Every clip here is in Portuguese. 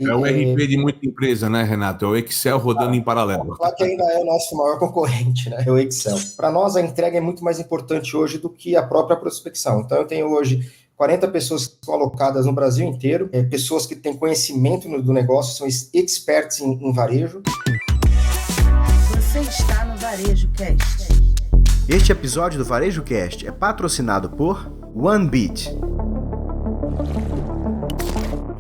É o RP de muita empresa, né, Renato? É o Excel rodando em paralelo. Claro que ainda é o nosso maior concorrente, né? É o Excel. Para nós, a entrega é muito mais importante hoje do que a própria prospecção. Então, eu tenho hoje 40 pessoas que estão alocadas no Brasil inteiro, pessoas que têm conhecimento do negócio, são experts em varejo. Você está no Varejo Cast. Este episódio do Varejo Cast é patrocinado por OneBeat.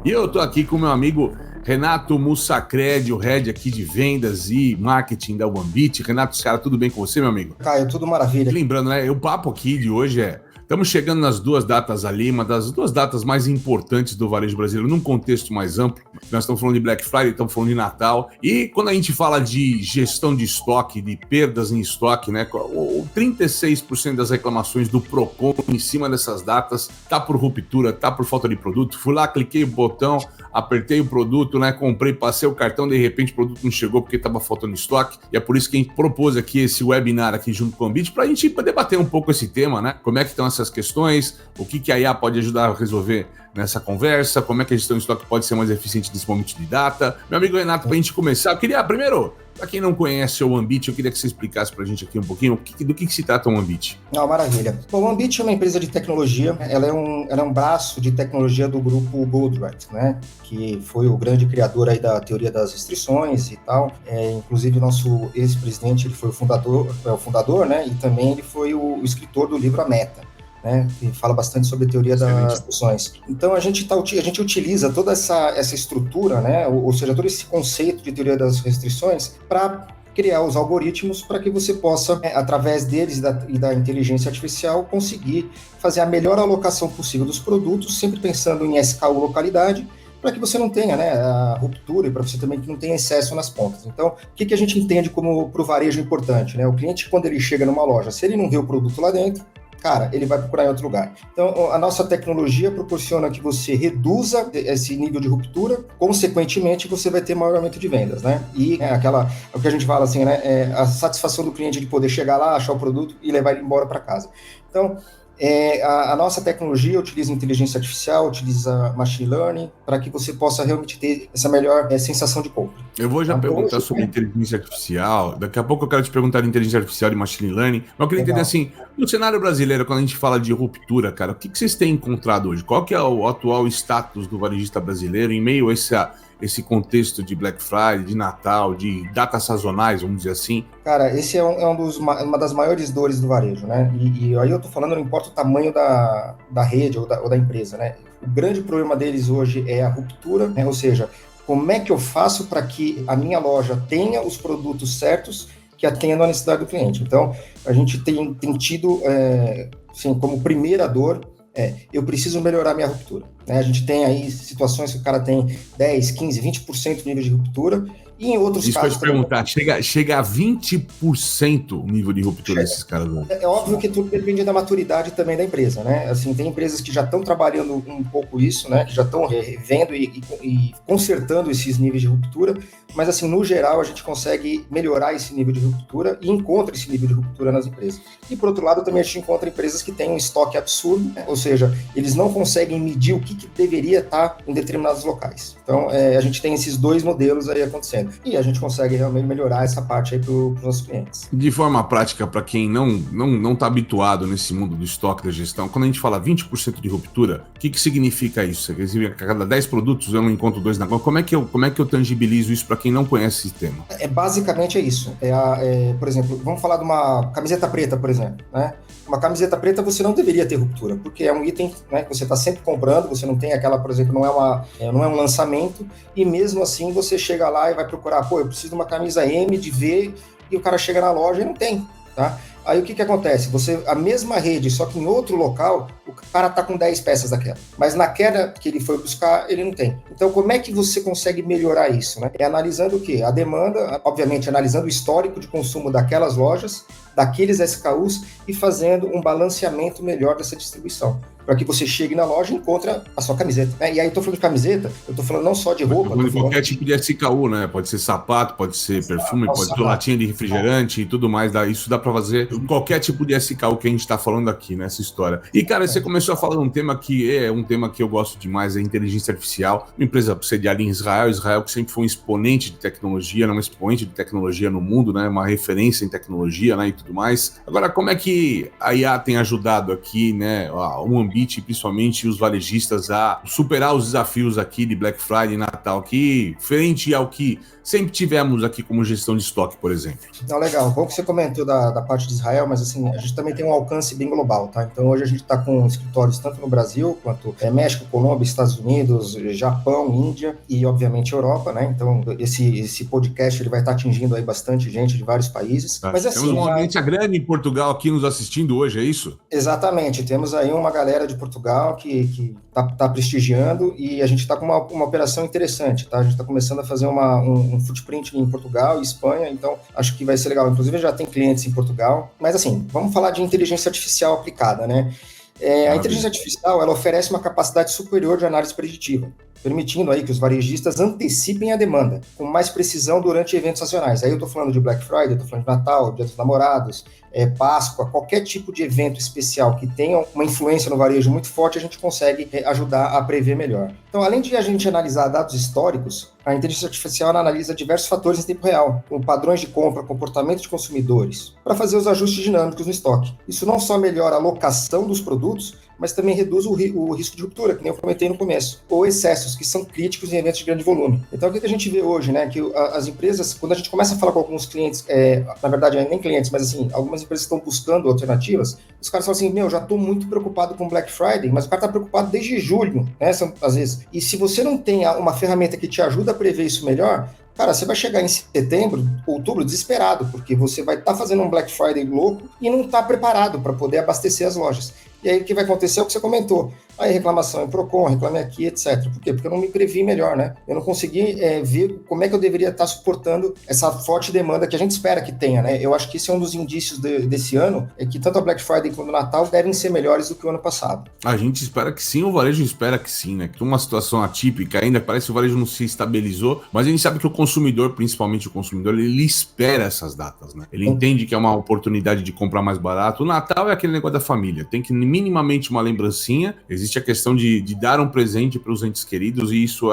E eu tô aqui com meu amigo Renato Mussacred, o head aqui de vendas e marketing da OneBeat. Renato, cara, tudo bem com você, meu amigo? Caio, tudo maravilha. Lembrando, né, o papo aqui de hoje estamos chegando nas duas datas ali, uma das duas datas mais importantes do varejo brasileiro, num contexto mais amplo. Nós estamos falando de Black Friday, estamos falando de Natal. E quando a gente fala de gestão de estoque, de perdas em estoque, né, o 36% das reclamações do Procon em cima dessas datas tá por ruptura, tá por falta de produto. Fui lá, cliquei o botão, apertei o produto, né, comprei, passei o cartão, de repente o produto não chegou porque estava faltando estoque. E é por isso que a gente propôs aqui esse webinar aqui junto com o OneBeat, para a gente debater um pouco esse tema, né? Como é que estão essas questões, o que a IA pode ajudar a resolver nessa conversa, como é que a gestão de estoque pode ser mais eficiente nesse momento de data. Meu amigo Renato, para a gente começar, eu queria, primeiro, para quem não conhece o OneBeat, eu queria que você explicasse para a gente aqui um pouquinho do que se trata o OneBeat. Maravilha. Bom, o OneBeat é uma empresa de tecnologia, ela é um braço de tecnologia do grupo Goldratt, né, que foi o grande criador aí da teoria das restrições e tal. Inclusive, nosso ex-presidente, ele foi o fundador, né, e também ele foi o escritor do livro A Meta, né, que fala bastante sobre a teoria das restrições. Então, a gente utiliza toda essa estrutura, né, ou seja, todo esse conceito de teoria das restrições para criar os algoritmos para que você possa, através deles e da inteligência artificial, conseguir fazer a melhor alocação possível dos produtos, sempre pensando em SKU localidade, para que você não tenha, né, a ruptura e para você também que não tenha excesso nas pontas. Então, o que a gente entende como para o varejo importante, né? O cliente, quando ele chega numa loja, se ele não vê o produto lá dentro, cara, ele vai procurar em outro lugar. Então, a nossa tecnologia proporciona que você reduza esse nível de ruptura, consequentemente, você vai ter maior aumento de vendas, né? E o que a gente fala assim, né? A satisfação do cliente de poder chegar lá, achar o produto e levar ele embora para casa. Então, a nossa tecnologia utiliza inteligência artificial, utiliza machine learning, para que você possa realmente ter essa melhor sensação de compra. Eu vou já perguntar sobre inteligência artificial, daqui a pouco eu quero te perguntar de inteligência artificial e machine learning, mas eu queria entender assim, no cenário brasileiro, quando a gente fala de ruptura, cara, o que vocês têm encontrado hoje? Qual que é o atual status do varejista brasileiro em meio a esse contexto de Black Friday, de Natal, de datas sazonais, vamos dizer assim? Cara, esse é uma das maiores dores do varejo, né? E aí eu tô falando, não importa o tamanho da rede ou da empresa, né? O grande problema deles hoje é a ruptura, né? Ou seja, como é que eu faço para que a minha loja tenha os produtos certos que atendam a necessidade do cliente? Então, a gente tem tido, assim, como primeira dor, eu preciso melhorar minha ruptura, né? A gente tem aí situações que o cara tem 10, 15, 20% de nível de ruptura, e em outros casos... Isso pode perguntar, chega a 20% o nível de ruptura desses caras. É óbvio que tudo depende da maturidade também da empresa, né? Assim, tem empresas que já estão trabalhando um pouco isso, né? Que já estão revendo e consertando esses níveis de ruptura, mas assim, no geral, a gente consegue melhorar esse nível de ruptura e encontra esse nível de ruptura nas empresas. E por outro lado, também a gente encontra empresas que têm um estoque absurdo, né? Ou seja, eles não conseguem medir o que deveria estar em determinados locais. Então, a gente tem esses dois modelos aí acontecendo. E a gente consegue realmente melhorar essa parte aí para os nossos clientes. De forma prática, para quem não está habituado nesse mundo do estoque da gestão, quando a gente fala 20% de ruptura, o que significa isso? Quer dizer, a cada 10 produtos eu não encontro 2 na conta. Como é que eu tangibilizo isso para quem não conhece esse tema? Basicamente é isso. Por exemplo, vamos falar de uma camiseta preta, por exemplo, né? Uma camiseta preta você não deveria ter ruptura, porque é um item, né, que você está sempre comprando, você não tem aquela, por exemplo, não é um lançamento, e mesmo assim você chega lá e vai procurar, eu preciso de uma camisa M, de V, e o cara chega na loja e não tem, tá? Aí o que acontece? A mesma rede, só que em outro local, o cara tá com 10 peças daquela. Mas naquela que ele foi buscar, ele não tem. Então, como é que você consegue melhorar isso, né? É analisando o quê? A demanda, obviamente, analisando o histórico de consumo daquelas lojas, daqueles SKUs e fazendo um balanceamento melhor dessa distribuição, para que você chegue na loja e encontre a sua camiseta, né? E aí eu tô falando de camiseta, eu tô falando não só de roupa. Qualquer tipo de SKU, né? Pode ser sapato, pode ser perfume, pode ser latinha de refrigerante e tudo mais. Isso dá para fazer qualquer tipo de SKU que a gente está falando aqui nessa história. E, cara, você começou a falar de um tema que eu gosto demais, é a inteligência artificial. Uma empresa sediada em Israel que sempre foi um exponente de tecnologia, né, uma expoente de tecnologia no mundo, né, uma referência em tecnologia, né, e tudo mais. Agora, como é que a IA tem ajudado aqui, né, o Ambit, principalmente os varejistas, a superar os desafios aqui de Black Friday e Natal, que frente ao que sempre tivemos aqui como gestão de estoque, por exemplo? Não, legal. Bom que você comentou da parte de Israel, mas assim, a gente também tem um alcance bem global, tá? Então hoje a gente está com escritórios tanto no Brasil, quanto México, Colômbia, Estados Unidos, Japão, Índia e, obviamente, Europa, né? Então esse podcast ele vai estar atingindo aí bastante gente de vários países. Tá. Mas assim, temos uma audiência grande em Portugal aqui nos assistindo hoje, é isso? Exatamente. Temos aí uma galera de Portugal que tá prestigiando e a gente está com uma operação interessante, tá? A gente está começando a fazer um footprint em Portugal e Espanha, então acho que vai ser legal. Inclusive já tem clientes em Portugal. Mas assim, vamos falar de inteligência artificial aplicada, né? A inteligência artificial, ela oferece uma capacidade superior de análise preditiva, permitindo aí que os varejistas antecipem a demanda com mais precisão durante eventos sazonais. Aí eu estou falando de Black Friday, estou falando de Natal, Dia dos Namorados, Páscoa, qualquer tipo de evento especial que tenha uma influência no varejo muito forte, a gente consegue ajudar a prever melhor. Então, além de a gente analisar dados históricos, a inteligência artificial analisa diversos fatores em tempo real, como padrões de compra, comportamento de consumidores, para fazer os ajustes dinâmicos no estoque. Isso não só melhora a alocação dos produtos, mas também reduz o risco de ruptura, que nem eu comentei no começo, ou excessos, que são críticos em eventos de grande volume. Então, o que a gente vê hoje, né, que as empresas, quando a gente começa a falar com alguns clientes, na verdade, nem clientes, mas assim, algumas empresas estão buscando alternativas, os caras falam assim, já estou muito preocupado com Black Friday, mas o cara está preocupado desde julho, né, às vezes. E se você não tem uma ferramenta que te ajuda a prever isso melhor, cara, você vai chegar em setembro, outubro, desesperado, porque você vai estar fazendo um Black Friday louco e não está preparado para poder abastecer as lojas. E aí o que vai acontecer é o que você comentou. Aí reclamação em Procon, reclame aqui, etc. Por quê? Porque eu não me previ melhor, né? Eu não consegui ver como é que eu deveria estar suportando essa forte demanda que a gente espera que tenha, né? Eu acho que esse é um dos indícios desse ano, é que tanto a Black Friday quanto o Natal devem ser melhores do que o ano passado. A gente espera que sim, o varejo espera que sim, né? Que uma situação atípica ainda, parece que o varejo não se estabilizou, mas a gente sabe que o consumidor, principalmente o consumidor, ele espera essas datas, né? Ele entende que é uma oportunidade de comprar mais barato. O Natal é aquele negócio da família, tem que minimamente uma lembrancinha, existe a questão de dar um presente para os entes queridos, e isso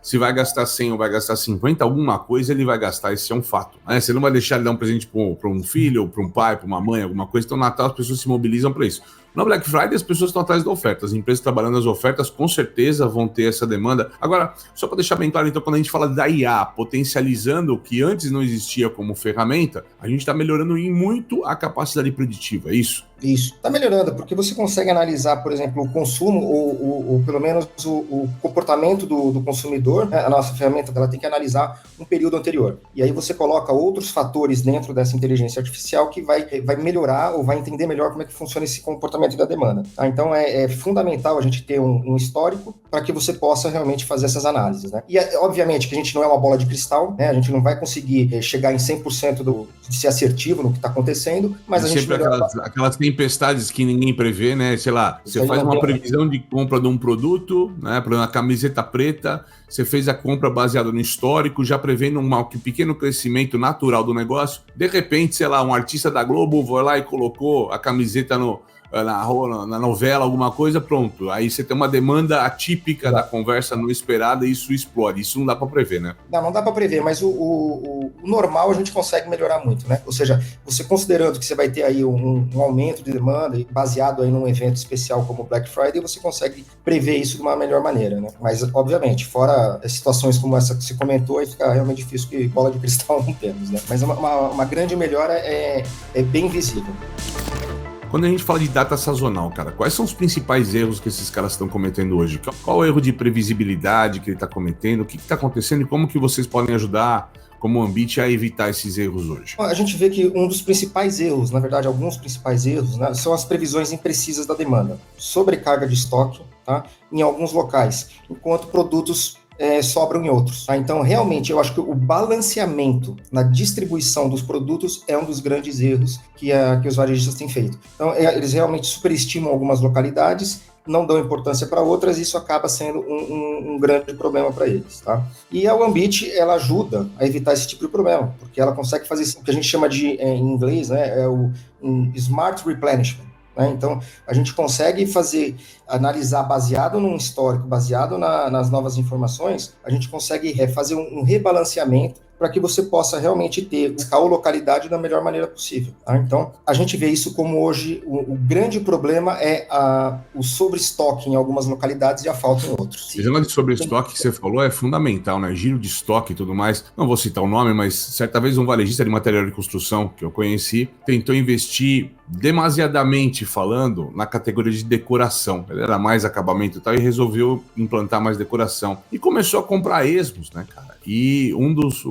se vai gastar 100 ou vai gastar 50, alguma coisa ele vai gastar, esse é um fato, né? Você não vai deixar ele dar um presente para um filho, ou para um pai, para uma mãe, alguma coisa. Então no Natal as pessoas se mobilizam para isso. No Black Friday as pessoas estão atrás da oferta, as empresas trabalhando as ofertas com certeza vão ter essa demanda. Agora, só para deixar bem claro, então, quando a gente fala da IA potencializando o que antes não existia como ferramenta, a gente está melhorando em muito a capacidade preditiva, é isso? Isso, está melhorando, porque você consegue analisar, por exemplo, o consumo, ou pelo menos o comportamento do consumidor, né? A nossa ferramenta ela tem que analisar um período anterior. E aí você coloca outros fatores dentro dessa inteligência artificial que vai melhorar ou vai entender melhor como é que funciona esse comportamento da demanda. Tá? Então é fundamental a gente ter um histórico para que você possa realmente fazer essas análises. Né? E obviamente que a gente não é uma bola de cristal, né? A gente não vai conseguir chegar em 100% de ser assertivo no que está acontecendo, mas a gente sempre aquelas tempestades que ninguém prevê, né? Sei lá, você faz uma previsão de compra de um produto, né? Por exemplo, a camiseta preta, você fez a compra baseada no histórico, já prevendo um pequeno crescimento natural do negócio. De repente, sei lá, um artista da Globo foi lá e colocou a camiseta na novela, alguma coisa, pronto. Aí você tem uma demanda atípica da conversa não esperada e isso explode. Isso não dá para prever, né? Não dá para prever, mas o normal a gente consegue melhorar muito, né? Ou seja, você considerando que você vai ter aí um aumento de demanda baseado aí num evento especial como o Black Friday, você consegue prever isso de uma melhor maneira, né? Mas, obviamente, fora situações como essa que você comentou, aí fica realmente difícil, que bola de cristal não temos, né? Mas uma grande melhora é bem visível. Quando a gente fala de data sazonal, cara, quais são os principais erros que esses caras estão cometendo hoje? Qual o erro de previsibilidade que ele está cometendo? O que está acontecendo e como que vocês podem ajudar como Ambit a evitar esses erros hoje? A gente vê que um dos principais erros, na verdade, alguns principais erros, né, são as previsões imprecisas da demanda. Sobrecarga de estoque, tá, em alguns locais, enquanto produtos sobram em outros. Tá? Então, realmente, eu acho que o balanceamento na distribuição dos produtos é um dos grandes erros que os varejistas têm feito. Então, eles realmente superestimam algumas localidades não dão importância para outras, e isso acaba sendo um grande problema para eles, tá? E a OneBit, ela ajuda a evitar esse tipo de problema, porque ela consegue fazer o que a gente chama de, em inglês, né, um Smart Replenishment. Então, a gente consegue analisar baseado num histórico, baseado nas novas informações, a gente consegue fazer um rebalanceamento para que você possa realmente ter a localidade da melhor maneira possível. Tá? Então, a gente vê isso como hoje o grande problema é o sobreestoque em algumas localidades e a falta em outros. Esse negócio de sobreestoque que você falou é fundamental, né? Giro de estoque e tudo mais. Não vou citar o nome, mas certa vez um varejista de material de construção que eu conheci tentou investir demasiadamente falando na categoria de decoração. Ele era mais acabamento e tal, e resolveu implantar mais decoração. E começou a comprar esmos, né, cara? E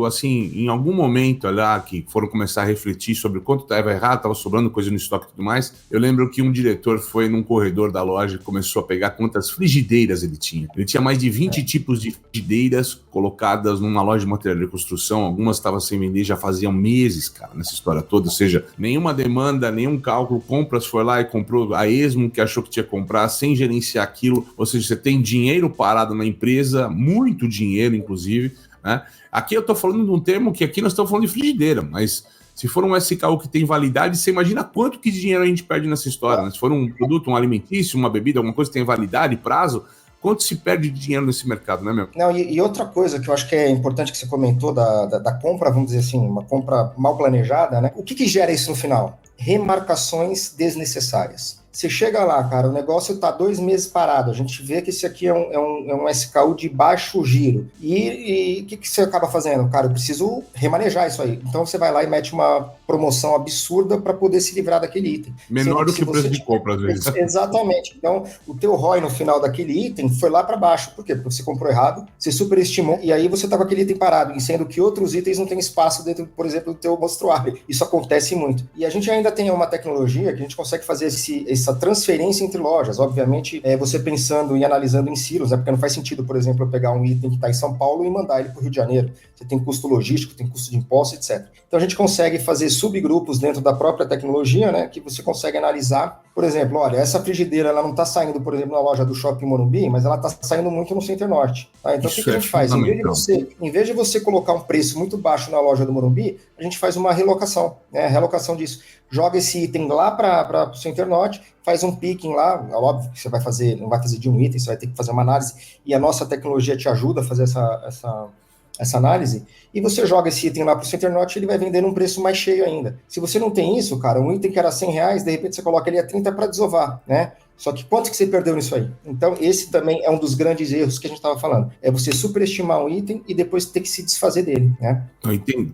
assim, em algum momento lá que foram começar a refletir sobre o quanto estava errado, estava sobrando coisa no estoque e tudo mais, eu lembro que um diretor foi num corredor da loja e começou a pegar quantas frigideiras ele tinha. Ele tinha mais de 20 tipos de frigideiras colocadas numa loja de material de construção, algumas estavam sem vender já faziam meses, cara, nessa história toda, ou seja, nenhuma demanda, nenhum cálculo, compras, foi lá e comprou a esmo que achou que tinha que comprar, sem gerenciar aquilo, ou seja, você tem dinheiro parado na empresa, muito dinheiro, inclusive, né? Aqui eu estou falando de um termo que aqui nós estamos falando de frigideira, mas se for um SKU que tem validade, você imagina quanto que dinheiro a gente perde nessa história, né? Se for um produto, um alimentício, uma bebida, alguma coisa que tem validade, prazo, quanto se perde de dinheiro nesse mercado, né, meu? Não, e outra coisa que eu acho que é importante que você comentou da compra, vamos dizer assim, uma compra mal planejada, né? O que gera isso no final? Remarcações desnecessárias. Você chega lá, cara, o negócio está 2 meses parado, a gente vê que esse aqui é um SKU de baixo giro. E o que você acaba fazendo? Cara, eu preciso remanejar isso aí. Então você vai lá e mete uma promoção absurda para poder se livrar daquele item. Menor do que o preço de compra, às vezes. Exatamente. Então, o teu ROI no final daquele item foi lá para baixo. Por quê? Porque você comprou errado, você superestimou, e aí você está com aquele item parado, e sendo que outros itens não têm espaço dentro, por exemplo, do teu mostruário. Isso acontece muito. E a gente ainda tem uma tecnologia que a gente consegue fazer essa transferência entre lojas. Obviamente, você pensando e analisando em silos, né? Porque não faz sentido, por exemplo, eu pegar um item que está em São Paulo e mandar ele para o Rio de Janeiro. Você tem custo logístico, tem custo de imposto, etc. Então, a gente consegue fazer subgrupos dentro da própria tecnologia, né? Que você consegue analisar. Por exemplo, olha, essa frigideira, ela não está saindo, por exemplo, na loja do Shopping Morumbi, mas ela está saindo muito no Center Norte. Tá? Então, o que a gente faz? Em vez de você colocar um preço muito baixo na loja do Morumbi, a gente faz uma relocação, né? Relocação disso. Joga esse item lá para o Center Norte, faz um picking lá, é óbvio que você vai fazer, não vai fazer de um item, você vai ter que fazer uma análise, e a nossa tecnologia te ajuda a fazer essa análise, e você joga esse item lá para o Center Norte, ele vai vender num preço mais cheio ainda. Se você não tem isso, cara, um item que era R$100, de repente você coloca ele a 30 para desovar, né? Só que quanto que você perdeu nisso aí? Então, esse também é um dos grandes erros que a gente estava falando. É você superestimar um item e depois ter que se desfazer dele, né?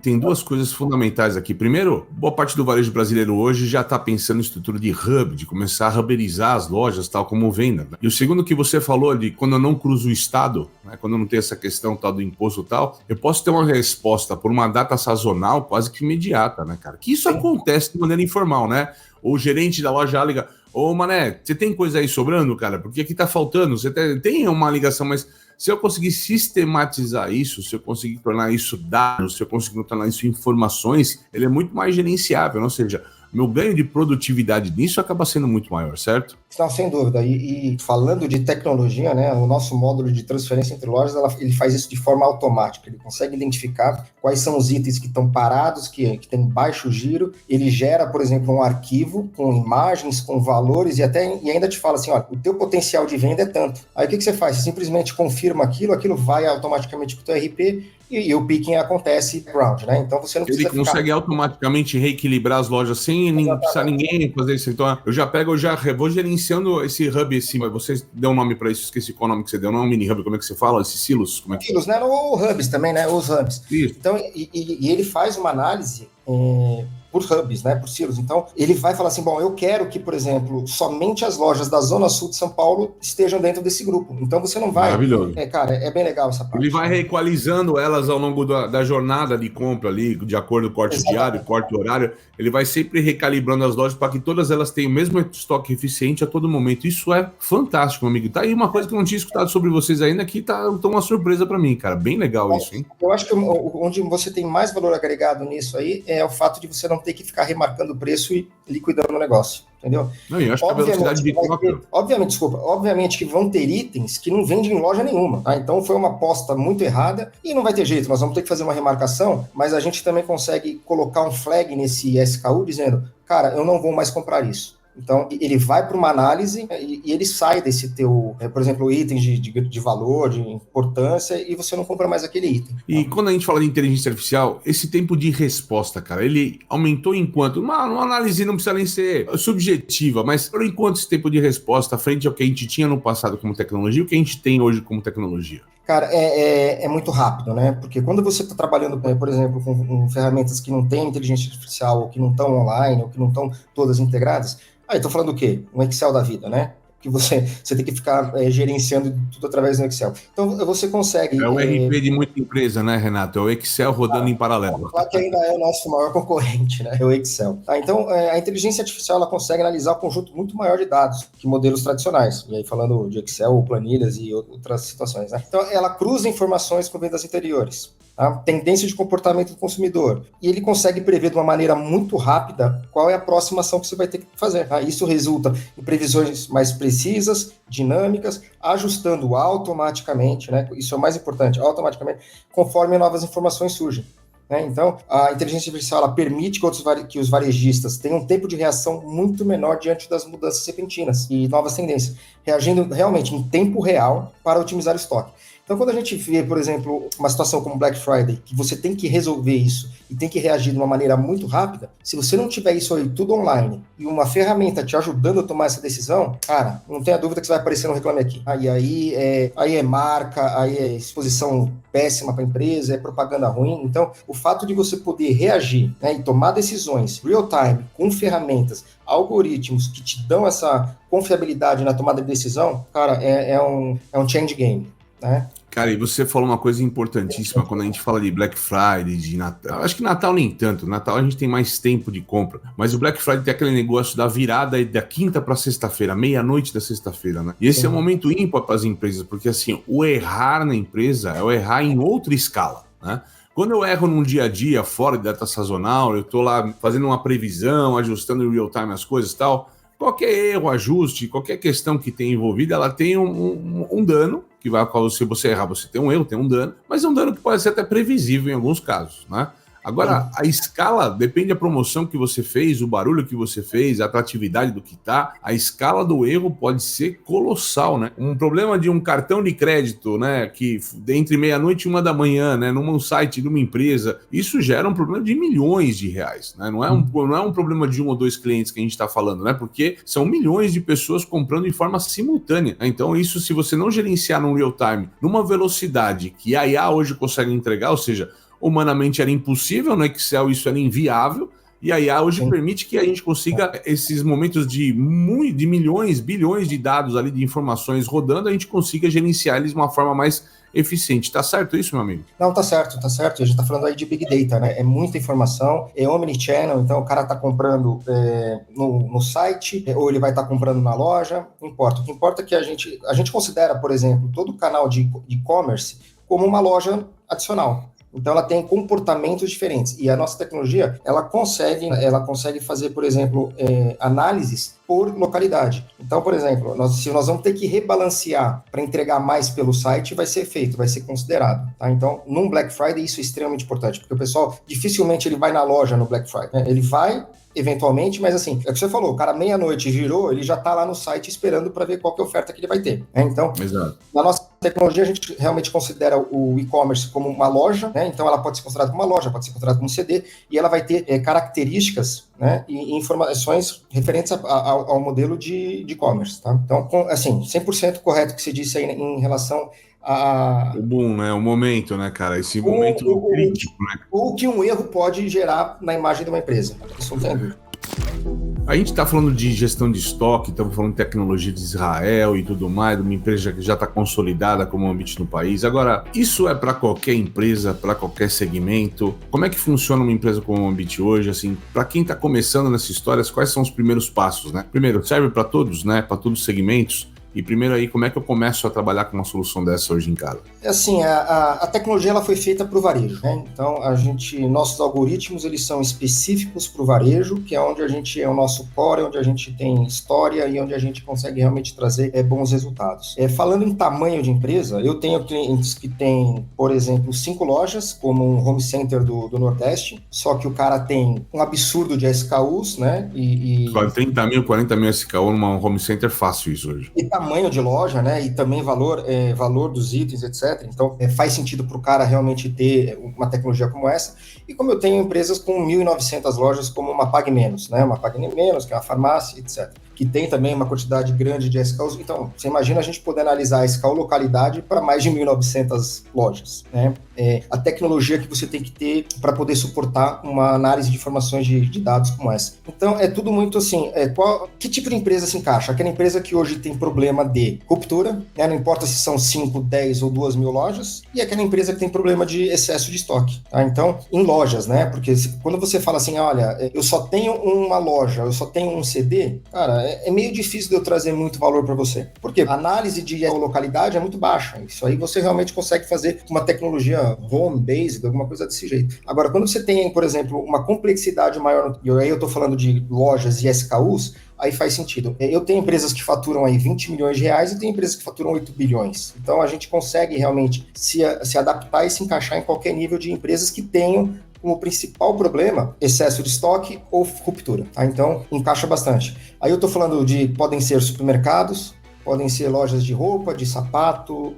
Tem duas coisas fundamentais aqui. Primeiro, boa parte do varejo brasileiro hoje já está pensando em estrutura de hub, de começar a hubberizar as lojas, tal como venda. Né? E o segundo que você falou de quando eu não cruzo o estado, né, quando eu não tenho essa questão tal do imposto e tal, eu posso ter uma resposta por uma data sazonal quase que imediata, né, cara? Que isso acontece de maneira informal, né? O gerente da loja liga: ô, Mané, você tem coisa aí sobrando, cara? Porque aqui tá faltando. Você tem uma ligação, mas se eu conseguir sistematizar isso, se eu conseguir tornar isso dados, se eu conseguir tornar isso informações, ele é muito mais gerenciável. Ou seja, meu ganho de produtividade nisso acaba sendo muito maior, certo? Não, sem dúvida. E falando de tecnologia, né, o nosso módulo de transferência entre lojas, ele faz isso de forma automática. Ele consegue identificar quais são os itens que estão parados, que tem baixo giro. Ele gera, por exemplo, um arquivo com imagens, com valores, e ainda te fala assim, olha, o teu potencial de venda é tanto. Aí o que você faz? Você simplesmente confirma aquilo vai automaticamente para o teu RP, e o picking acontece ground, né? Então você não precisa. Ele consegue automaticamente reequilibrar as lojas sem precisar ninguém fazer isso. Então eu já vou gerenciando esse hub acima. Você deu um nome para isso, esqueci qual nome que você deu. Não é um mini hub, como é que você fala? Esses silos? Como é que... Silos, né? Ou hubs também, né? Os hubs. Isso. Então, e ele faz uma análise por hubs, né, por silos. Então, ele vai falar assim, bom, eu quero que, por exemplo, somente as lojas da Zona Sul de São Paulo estejam dentro desse grupo. Então, você não vai... Maravilhoso. Cara, é bem legal essa parte. Ele vai reequalizando elas ao longo da jornada de compra ali, de acordo com o corte diário, corte horário. Ele vai sempre recalibrando as lojas para que todas elas tenham o mesmo estoque eficiente a todo momento. Isso é fantástico, meu amigo. Tá aí uma coisa que eu não tinha escutado sobre vocês ainda, que tá uma surpresa para mim, cara. Bem legal isso, hein? Eu acho que onde você tem mais valor agregado nisso aí é o fato de você não ter que ficar remarcando o preço e liquidando o negócio, entendeu? Não, eu acho que a velocidade de troca... Obviamente que vão ter itens que não vendem em loja nenhuma, tá? Então foi uma aposta muito errada e não vai ter jeito, nós vamos ter que fazer uma remarcação, mas a gente também consegue colocar um flag nesse SKU dizendo, cara, eu não vou mais comprar isso. Então, ele vai para uma análise e ele sai desse teu, por exemplo, itens de valor, de importância, e você não compra mais aquele item. E quando a gente fala de inteligência artificial, esse tempo de resposta, cara, ele aumentou em quanto? Uma análise não precisa nem ser subjetiva, mas por enquanto esse tempo de resposta frente ao que a gente tinha no passado como tecnologia e o que a gente tem hoje como tecnologia? Cara, é muito rápido, né? Porque quando você está trabalhando, por exemplo, com ferramentas que não têm inteligência artificial, ou que não estão online, ou que não estão todas integradas, aí estou falando do quê? Um Excel da vida, né? Que você tem que ficar gerenciando tudo através do Excel. Então, você consegue... É o RP de muita empresa, né, Renato? É o Excel rodando em paralelo. Claro que ainda é o nosso maior concorrente, né? É o Excel. Então, a inteligência artificial, ela consegue analisar um conjunto muito maior de dados que modelos tradicionais. E aí, falando de Excel, planilhas e outras situações, né? Então, ela cruza informações com vendas anteriores. A tendência de comportamento do consumidor. E ele consegue prever de uma maneira muito rápida qual é a próxima ação que você vai ter que fazer. Tá? Isso resulta em previsões mais precisas, dinâmicas, ajustando automaticamente, né? Isso é o mais importante, automaticamente, conforme novas informações surgem. Né? Então, a inteligência artificial ela permite que os varejistas tenham um tempo de reação muito menor diante das mudanças repentinas e novas tendências, reagindo realmente em tempo real para otimizar o estoque. Então, quando a gente vê, por exemplo, uma situação como Black Friday, que você tem que resolver isso e tem que reagir de uma maneira muito rápida, se você não tiver isso aí tudo online e uma ferramenta te ajudando a tomar essa decisão, cara, não tenha dúvida que você vai aparecer no Reclame Aqui. Aí é marca, aí é exposição péssima para a empresa, é propaganda ruim. Então, o fato de você poder reagir, né, e tomar decisões real time com ferramentas, algoritmos que te dão essa confiabilidade na tomada de decisão, cara, é um change game. Né? Cara, e você falou uma coisa importantíssima quando a gente fala de Black Friday, de Natal. Acho que Natal nem tanto. Natal a gente tem mais tempo de compra. Mas o Black Friday tem aquele negócio da virada da quinta para sexta-feira, meia-noite da sexta-feira, né? E esse é um momento ímpar para as empresas, porque assim, o errar na empresa é o errar em outra escala, né? Quando eu erro num dia a dia, fora de data sazonal, eu tô lá fazendo uma previsão, ajustando em real time as coisas e tal, qualquer erro, ajuste, qualquer questão que tenha envolvida, ela tem um dano, que vai, se você errar, você tem um erro, tem um dano, mas é um dano que pode ser até previsível em alguns casos, né? Agora, a escala depende da promoção que você fez, o barulho que você fez, a atratividade do que tá. A escala do erro pode ser colossal, né? Um problema de um cartão de crédito, né? Que entre meia-noite e 1h, né? Num site de uma empresa, isso gera um problema de milhões de reais, né? Não é um problema de 1 ou 2 clientes que a gente está falando, né? Porque são milhões de pessoas comprando de forma simultânea, né? Então, isso, se você não gerenciar num real time, numa velocidade que a IA hoje consegue entregar, ou seja, humanamente era impossível, no Excel isso era inviável, e a IA hoje permite que a gente consiga esses momentos de milhões, bilhões de dados ali, de informações rodando, a gente consiga gerenciar eles de uma forma mais eficiente. Tá certo isso, meu amigo? Não, tá certo. A gente tá falando aí de Big Data, né? É muita informação, é omnichannel, então o cara tá comprando no site, ou ele vai estar comprando na loja, não importa. O que importa é que a gente considera, por exemplo, todo o canal de e-commerce como uma loja adicional. Então, ela tem comportamentos diferentes. E a nossa tecnologia, ela consegue fazer, por exemplo, análises por localidade. Então, por exemplo, se nós vamos ter que rebalancear para entregar mais pelo site, vai ser feito, vai ser considerado. Tá? Então, num Black Friday, isso é extremamente importante, porque o pessoal, dificilmente ele vai na loja no Black Friday. Né? Ele vai eventualmente, mas assim, é o que você falou, o cara meia-noite girou, ele já está lá no site esperando para ver qual que é a oferta que ele vai ter. Né? Então, exato. Na nossa tecnologia, a gente realmente considera o e-commerce como uma loja, né? Então ela pode ser considerada como uma loja, pode ser considerada como um CD, e ela vai ter características, né? E informações referentes ao modelo de e-commerce. Tá? Então, assim, 100% correto o que você disse aí em relação o boom, né? O momento, né, cara? Esse momento crítico, né? O que um erro pode gerar na imagem de uma empresa. Isso não tem dúvida. A gente está falando de gestão de estoque, estamos falando de tecnologia de Israel e tudo mais, de uma empresa que já está consolidada como Ambit no país. Agora, isso é para qualquer empresa, para qualquer segmento? Como é que funciona uma empresa como a Ambit hoje? Assim, para quem está começando nessa história, quais são os primeiros passos, né? Primeiro, serve para todos, né? Para todos os segmentos. E primeiro aí, como é que eu começo a trabalhar com uma solução dessa hoje em casa? Assim, a tecnologia ela foi feita para o varejo, né? Então, nossos algoritmos, eles são específicos para o varejo, que é onde a gente é o nosso core, onde a gente tem história e onde a gente consegue realmente trazer bons resultados. Falando em tamanho de empresa, eu tenho clientes que têm, por exemplo, 5 lojas, como um home center do Nordeste, só que o cara tem um absurdo de SKUs, né? 30 mil, 40 mil SKU numa home center, fácil isso hoje. E tamanho de loja, né? E também valor dos itens, etc. Então, faz sentido para o cara realmente ter uma tecnologia como essa. E como eu tenho empresas com 1.900 lojas, como uma Pague Menos, né? Uma Pague Menos, que é uma farmácia, etc. Que tem também uma quantidade grande de SKUs. Então, você imagina a gente poder analisar a SKU localidade para mais de 1.900 lojas, né? A tecnologia que você tem que ter para poder suportar uma análise de informações de dados como essa. Então, é tudo muito assim, que tipo de empresa se encaixa? Aquela empresa que hoje tem problema de ruptura, né? Não importa se são 5, 10 ou 2.000 lojas, e aquela empresa que tem problema de excesso de estoque, tá? Então, em lojas, né? Porque quando você fala assim, olha, eu só tenho uma loja, eu só tenho um CD, cara, é meio difícil de eu trazer muito valor para você. Por quê? A análise de localidade é muito baixa. Isso aí você realmente consegue fazer uma tecnologia home-based, alguma coisa desse jeito. Agora, quando você tem, por exemplo, uma complexidade maior, e aí eu estou falando de lojas e SKUs, aí faz sentido. Eu tenho empresas que faturam aí 20 milhões de reais e tenho empresas que faturam 8 bilhões. Então, a gente consegue realmente se adaptar e se encaixar em qualquer nível de empresas que tenham como principal problema excesso de estoque ou ruptura, tá? Então, encaixa bastante. Aí eu estou falando podem ser supermercados, podem ser lojas de roupa, de sapato,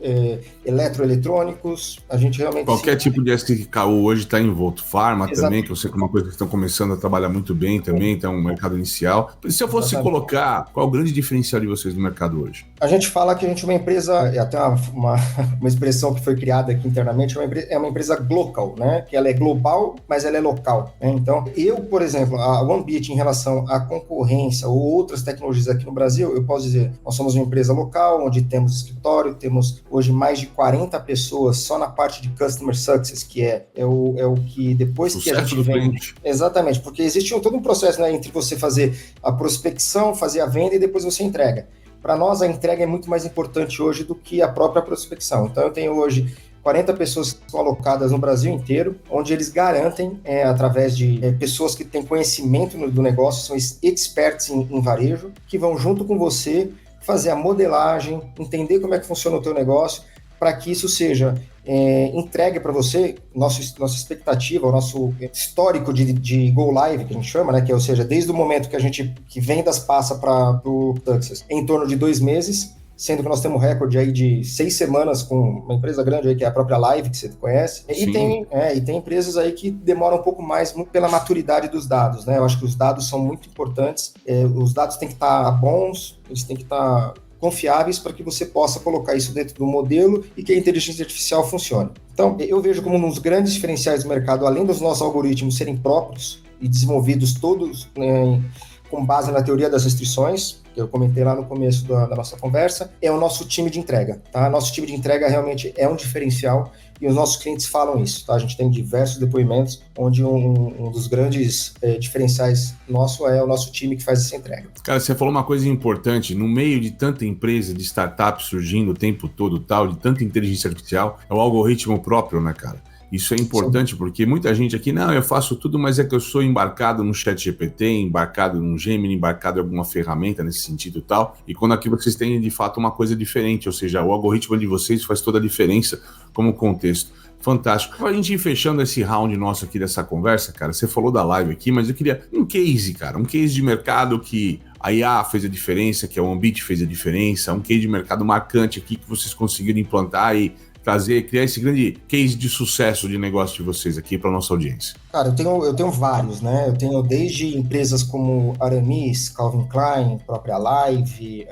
eletroeletrônicos, a gente realmente... Qualquer tipo de SKU hoje está envolto. Farma também, que eu sei que é uma coisa que estão começando a trabalhar muito bem também, então um mercado inicial. Se eu fosse colocar, qual é o grande diferencial de vocês no mercado hoje? A gente fala que a gente é uma empresa, até uma expressão que foi criada aqui internamente, é uma empresa global, né? Que ela é global, mas ela é local, né? Então, por exemplo, a OneBeat em relação à concorrência ou outras tecnologias aqui no Brasil, eu posso dizer, nós somos uma empresa local, onde temos escritório, temos hoje mais de 40 pessoas só na parte de Customer Success, que é o que depois sucesso que a gente do vende... cliente. Exatamente, porque existe todo um processo, né, entre você fazer a prospecção, fazer a venda e depois você entrega. Para nós, a entrega é muito mais importante hoje do que a própria prospecção. Então, eu tenho hoje 40 pessoas que estão alocadas no Brasil inteiro, onde eles garantem, através de pessoas que têm conhecimento do negócio, são experts em varejo, que vão junto com você fazer a modelagem, entender como é que funciona o teu negócio, para que isso seja entregue para você, nossa expectativa, o nosso histórico de go live, que a gente chama, né, que é, ou seja, desde o momento que vendas passa para o Success, em torno de 2 meses, sendo que nós temos um recorde aí de 6 semanas com uma empresa grande aí, que é a própria Live, que você conhece. E tem empresas aí que demoram um pouco mais, muito pela maturidade dos dados, né? Eu acho que os dados são muito importantes, os dados têm que estar bons, eles têm que estar confiáveis para que você possa colocar isso dentro do modelo e que a inteligência artificial funcione. Então, eu vejo como um dos grandes diferenciais do mercado, além dos nossos algoritmos serem próprios e desenvolvidos todos com base na teoria das restrições, que eu comentei lá no começo da nossa conversa, é o nosso time de entrega, tá? Nosso time de entrega realmente é um diferencial e os nossos clientes falam isso, tá? A gente tem diversos depoimentos onde um dos grandes diferenciais nosso é o nosso time que faz essa entrega. Cara, você falou uma coisa importante, no meio de tanta empresa, de startup surgindo o tempo todo, tal, de tanta inteligência artificial, é o algoritmo próprio, né, cara? Isso é importante. Sim. Porque muita gente aqui, não, eu faço tudo, mas é que eu sou embarcado no ChatGPT, embarcado no Gemini, embarcado em alguma ferramenta nesse sentido e tal, e quando aqui vocês têm de fato uma coisa diferente, ou seja, o algoritmo de vocês faz toda a diferença como contexto. Fantástico. Pra gente ir fechando esse round nosso aqui dessa conversa, cara, você falou da live aqui, mas eu queria um case, cara, um case de mercado que a IA fez a diferença, que a OneBeat fez a diferença, um case de mercado marcante aqui que vocês conseguiram implantar e criar esse grande case de sucesso de negócio de vocês aqui para nossa audiência. Cara, eu tenho vários, né? Eu tenho desde empresas como Aramis, Calvin Klein, própria Live,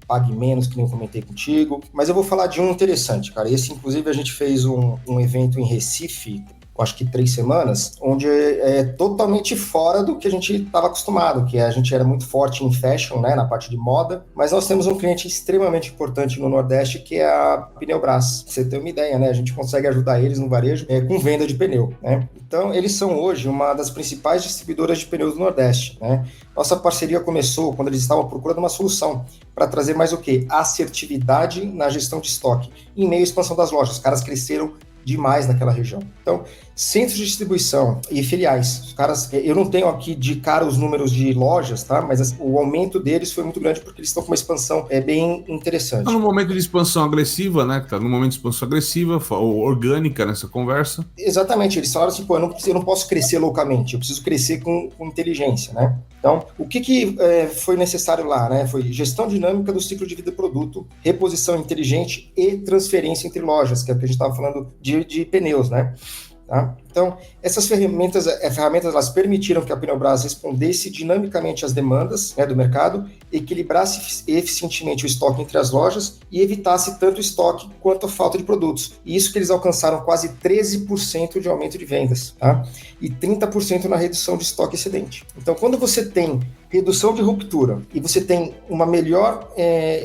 Pague Menos, que nem eu comentei contigo, mas eu vou falar de um interessante, cara. Esse, inclusive, a gente fez um evento em Recife, acho que 3 semanas, onde é totalmente fora do que a gente estava acostumado, que a gente era muito forte em fashion, né, na parte de moda, mas nós temos um cliente extremamente importante no Nordeste, que é a Pneubras. Pra você ter uma ideia, né, a gente consegue ajudar eles no varejo com venda de pneu, né? Então, eles são hoje uma das principais distribuidoras de pneus do Nordeste, né? Nossa parceria começou quando eles estavam procurando uma solução para trazer mais o quê? Assertividade na gestão de estoque, em meio à expansão das lojas. Os caras cresceram demais naquela região. Então, centros de distribuição e filiais, os caras, eu não tenho aqui de cara os números de lojas, tá? Mas o aumento deles foi muito grande porque eles estão com uma expansão bem interessante. Tá no momento de expansão agressiva, né? Tá no momento de expansão agressiva, ou orgânica nessa conversa. Exatamente, eles falaram assim, pô, eu não posso crescer loucamente, eu preciso crescer com inteligência, né? Então, o que foi necessário lá, né? Foi gestão dinâmica do ciclo de vida do produto, reposição inteligente e transferência entre lojas, que é o que a gente estava falando de pneus, né? Tá? Então, essas ferramentas elas permitiram que a Pneubras respondesse dinamicamente às demandas, né, do mercado, equilibrasse eficientemente o estoque entre as lojas e evitasse tanto o estoque quanto a falta de produtos. E isso que eles alcançaram quase 13% de aumento de vendas, tá? E 30% na redução de estoque excedente. Então, quando você tem redução de ruptura e você tem um melhor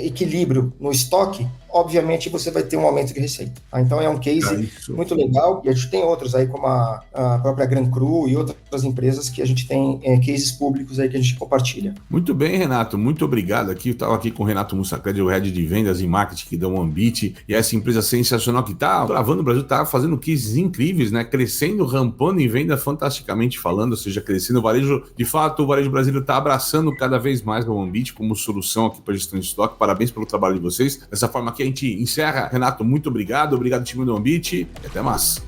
equilíbrio no estoque, obviamente você vai ter um aumento de receita. Tá? Então é um case muito legal, e a gente tem outros aí, como a própria Gran Cru e outras empresas que a gente tem cases públicos aí que a gente compartilha. Muito bem, Renato, muito obrigado aqui. Eu estava aqui com o Renato Musacred, o Head de Vendas e Marketing da OneBit, e essa empresa sensacional que está travando o Brasil, está fazendo cases incríveis, né? Crescendo, rampando em venda fantasticamente falando, ou seja, crescendo o varejo. De fato, o varejo brasileiro está abraçando cada vez mais a OneBit como solução aqui para gestão de estoque. Parabéns pelo trabalho de vocês. Dessa forma aqui a gente encerra. Renato, muito obrigado. Obrigado, time do OneBit, e até mais.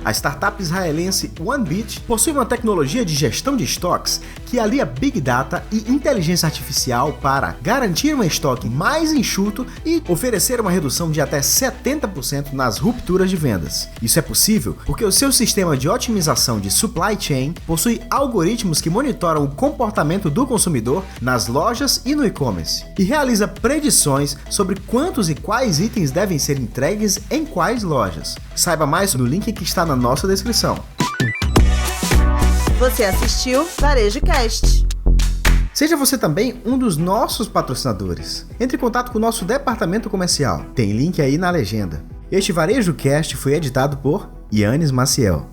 A startup israelense OneBit possui uma tecnologia de gestão de estoques que alia Big Data e inteligência artificial para garantir um estoque mais enxuto e oferecer uma redução de até 70% nas rupturas de vendas. Isso é possível porque o seu sistema de otimização de supply chain possui algoritmos que monitoram o comportamento do consumidor nas lojas e no e-commerce e realiza predições sobre quantos e quais itens devem ser entregues em quais lojas. Saiba mais no link que está na nossa descrição. Você assistiu Varejo Cast. Seja você também um dos nossos patrocinadores. Entre em contato com o nosso departamento comercial. Tem link aí na legenda. Este Varejo Cast foi editado por Yannis Maciel.